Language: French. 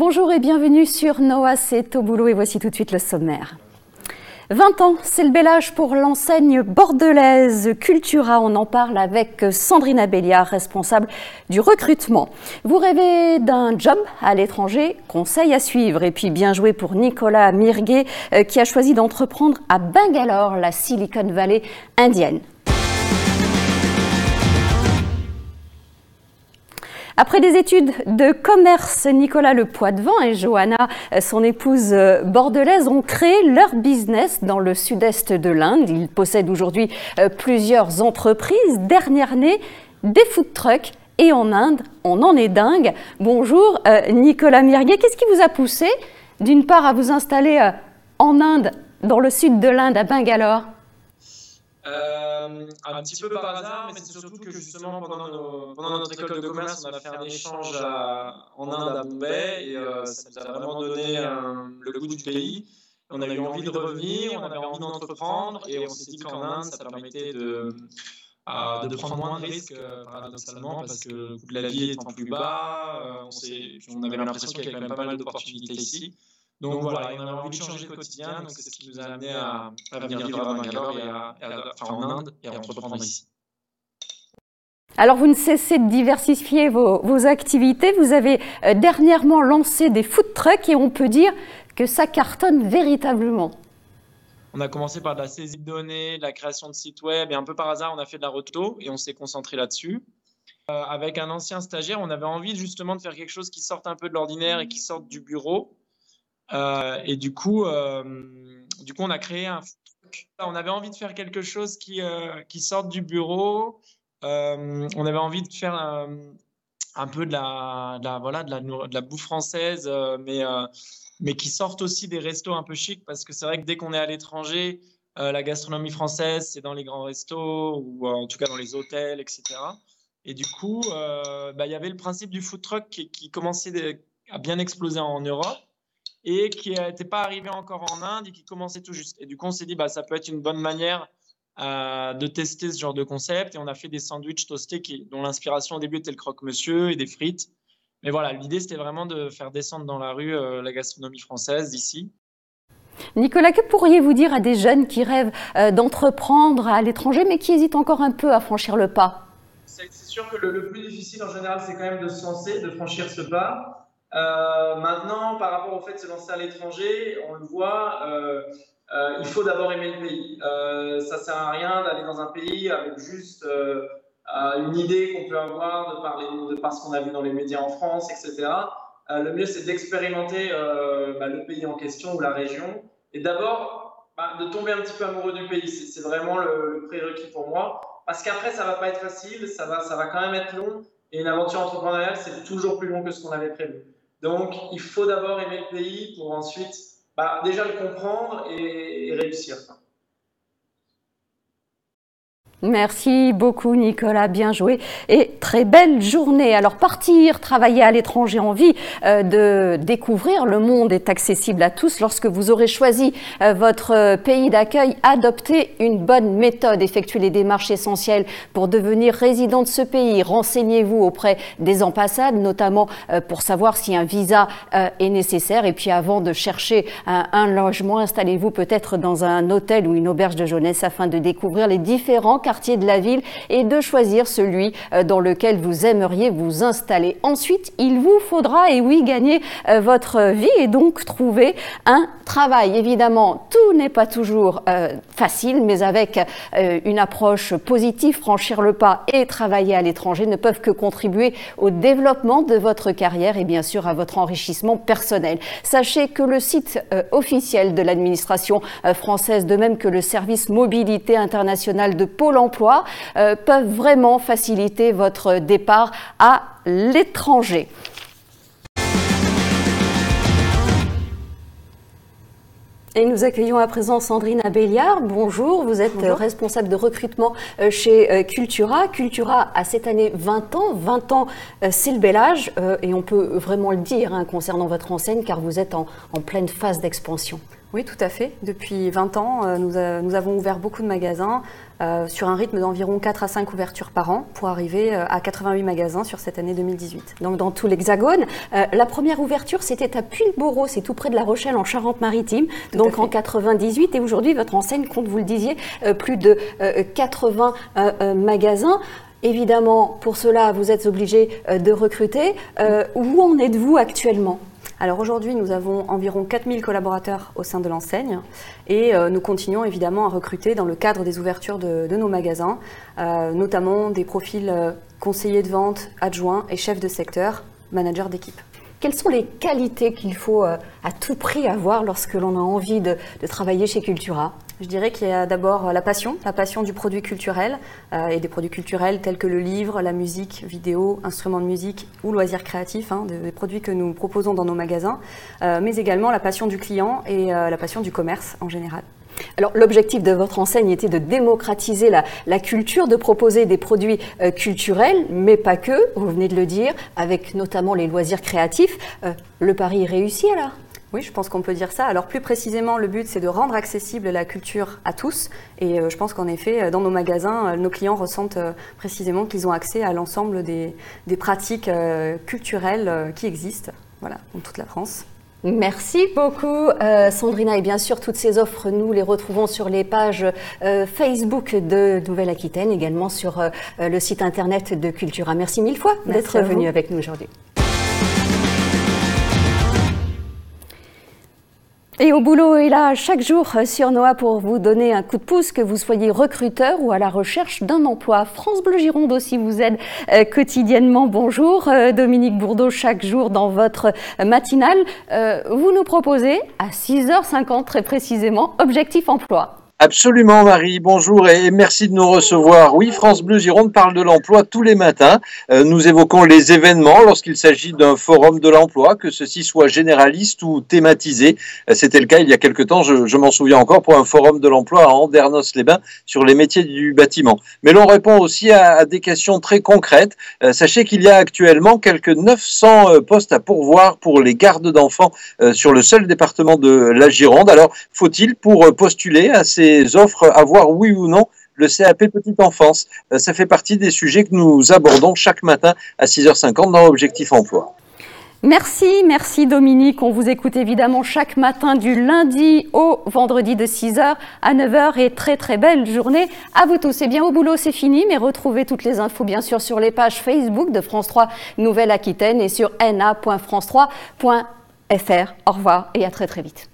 Bonjour et bienvenue sur Noah, c'est au boulot et voici tout de suite le sommaire. 20 ans, c'est le bel âge pour l'enseigne bordelaise Cultura. On en parle avec Sandrine Abelliard, responsable du recrutement. Vous rêvez d'un job à l'étranger? Conseil à suivre. Et puis bien joué pour Nicolas Mirguet qui a choisi d'entreprendre à Bangalore, la Silicon Valley indienne. Après des études de commerce, Nicolas Le Poitevin et Johanna, son épouse bordelaise, ont créé leur business dans le sud-est de l'Inde. Ils possèdent aujourd'hui plusieurs entreprises. Dernière née, des food trucks. Et en Inde, on en est dingue. Bonjour Nicolas Mirguet, qu'est-ce qui vous a poussé d'une part à vous installer en Inde, dans le sud de l'Inde, à Bangalore? Un petit peu par hasard, mais c'est surtout que justement pendant notre école de commerce, on a fait un échange en Inde à Bombay et ça nous a vraiment donné le goût du pays. On avait eu envie de revenir, on avait envie d'entreprendre et on s'est dit qu'en Inde, ça permettait de prendre moins de risques, paradoxalement, parce que le coût de la vie étant plus bas, on avait l'impression qu'il y avait quand même pas mal d'opportunités ici. Donc voilà, on avait envie de changer de quotidien, donc c'est ce qui nous a amené à venir vivre à Bangalore en Inde et à entreprendre ici. Alors vous ne cessez de diversifier vos activités. Vous avez dernièrement lancé des food trucks et on peut dire que ça cartonne véritablement. On a commencé par de la saisie de données, de la création de sites web et un peu par hasard on a fait de la reto et on s'est concentré là-dessus. Avec un ancien stagiaire, on avait envie justement de faire quelque chose qui sorte un peu de l'ordinaire et qui sorte du bureau. Et du coup, on a créé un food truck. On avait envie de faire quelque chose qui sorte du bureau. On avait envie de faire un peu de la bouffe française, mais qui sorte aussi des restos un peu chics, parce que c'est vrai que dès qu'on est à l'étranger, la gastronomie française, c'est dans les grands restos ou en tout cas dans les hôtels, etc. Et du coup, il y avait le principe du food truck qui commençait à bien exploser en Europe et qui n'était pas arrivé encore en Inde et qui commençait tout juste. Et du coup, on s'est dit, ça peut être une bonne manière de tester ce genre de concept. Et on a fait des sandwichs toastés dont l'inspiration au début était le croque-monsieur et des frites. Mais voilà, l'idée, c'était vraiment de faire descendre dans la rue la gastronomie française d'ici. Nicolas, que pourriez-vous dire à des jeunes qui rêvent d'entreprendre à l'étranger, mais qui hésitent encore un peu à franchir le pas? C'est sûr que le plus difficile, en général, c'est quand même de se lancer, de franchir ce pas. Maintenant, par rapport au fait de se lancer à l'étranger, on le voit, il faut d'abord aimer le pays. Ça sert à rien d'aller dans un pays avec juste une idée qu'on peut avoir de par ce qu'on a vu dans les médias en France, etc. Le mieux, c'est d'expérimenter le pays en question ou la région. Et d'abord, de tomber un petit peu amoureux du pays. C'est vraiment le prérequis pour moi. Parce qu'après, ça va pas être facile, ça va quand même être long. Et une aventure entrepreneuriale, c'est toujours plus long que ce qu'on avait prévu. Donc, il faut d'abord aimer le pays pour ensuite déjà le comprendre et réussir. Merci beaucoup Nicolas, bien joué et très belle journée. Alors partir, travailler à l'étranger en vie, de découvrir le monde est accessible à tous. Lorsque vous aurez choisi votre pays d'accueil, adoptez une bonne méthode, effectuez les démarches essentielles pour devenir résident de ce pays. Renseignez-vous auprès des ambassades, notamment pour savoir si un visa est nécessaire. Et puis avant de chercher un logement, installez-vous peut-être dans un hôtel ou une auberge de jeunesse afin de découvrir les différents quartiers de la ville et de choisir celui dans lequel vous aimeriez vous installer. Ensuite, il vous faudra, et oui, gagner votre vie et donc trouver un travail. Évidemment, tout n'est pas toujours facile, mais avec une approche positive, franchir le pas et travailler à l'étranger ne peuvent que contribuer au développement de votre carrière et bien sûr à votre enrichissement personnel. Sachez que le site officiel de l'administration française, de même que le service mobilité internationale de Pôle emploi, peuvent vraiment faciliter votre départ à l'étranger. Et nous accueillons à présent Sandrine Abelliard. Bonjour, vous êtes responsable de recrutement chez Cultura. Cultura a cette année 20 ans. 20 ans, c'est le bel âge et on peut vraiment le dire concernant votre enseigne car vous êtes en pleine phase d'expansion. Oui, tout à fait. Depuis 20 ans, nous avons ouvert beaucoup de magasins sur un rythme d'environ 4 à 5 ouvertures par an pour arriver à 88 magasins sur cette année 2018. Donc dans tout l'Hexagone. La première ouverture, c'était à Puyles-Bourreau, c'est tout près de La Rochelle en Charente-Maritime, donc en 98. Et aujourd'hui, votre enseigne compte, vous le disiez, plus de 80 magasins. Évidemment, pour cela, vous êtes obligé de recruter. Où en êtes-vous actuellement ? Alors aujourd'hui, nous avons environ 4000 collaborateurs au sein de l'enseigne et nous continuons évidemment à recruter dans le cadre des ouvertures de nos magasins, notamment des profils conseillers de vente, adjoints et chefs de secteur, managers d'équipe. Quelles sont les qualités qu'il faut à tout prix avoir lorsque l'on a envie de travailler chez Cultura ? Je dirais qu'il y a d'abord la passion du produit culturel et des produits culturels tels que le livre, la musique, vidéo, instruments de musique ou loisirs créatifs, des produits que nous proposons dans nos magasins, mais également la passion du client et la passion du commerce en général. Alors, l'objectif de votre enseigne était de démocratiser la culture, de proposer des produits culturels, mais pas que, vous venez de le dire, avec notamment les loisirs créatifs. Le pari est réussi alors ? Oui, je pense qu'on peut dire ça. Alors plus précisément, le but, c'est de rendre accessible la culture à tous. Et je pense qu'en effet, dans nos magasins, nos clients ressentent précisément qu'ils ont accès à l'ensemble des pratiques culturelles qui existent, voilà, dans toute la France. Merci beaucoup Sandrina, et bien sûr toutes ces offres nous les retrouvons sur les pages Facebook de Nouvelle-Aquitaine, également sur le site internet de Cultura. Merci mille fois d'être venu avec nous aujourd'hui. Et au boulot est là chaque jour sur Noa pour vous donner un coup de pouce, que vous soyez recruteur ou à la recherche d'un emploi. France Bleu Gironde aussi vous aide quotidiennement. Bonjour Dominique Bourdeau, chaque jour dans votre matinale, vous nous proposez à 6h50 très précisément Objectif Emploi. Absolument Marie, bonjour et merci de nous recevoir. Oui, France Bleu Gironde parle de l'emploi tous les matins. Nous évoquons les événements lorsqu'il s'agit d'un forum de l'emploi, que ceci soit généraliste ou thématisé. C'était le cas il y a quelque temps, je m'en souviens encore, pour un forum de l'emploi à Andernos-les-Bains sur les métiers du bâtiment. Mais l'on répond aussi à des questions très concrètes. Sachez qu'il y a actuellement quelques 900 postes à pourvoir pour les gardes d'enfants sur le seul département de la Gironde. Alors, faut-il pour postuler à ces offres avoir oui ou non le CAP Petite Enfance? Ça fait partie des sujets que nous abordons chaque matin à 6h50 dans Objectif Emploi. Merci Dominique. On vous écoute évidemment chaque matin du lundi au vendredi de 6h à 9h et très belle journée à vous tous. Et bien au boulot c'est fini, mais retrouvez toutes les infos bien sûr sur les pages Facebook de France 3 Nouvelle-Aquitaine et sur na.france3.fr. Au revoir et à très vite.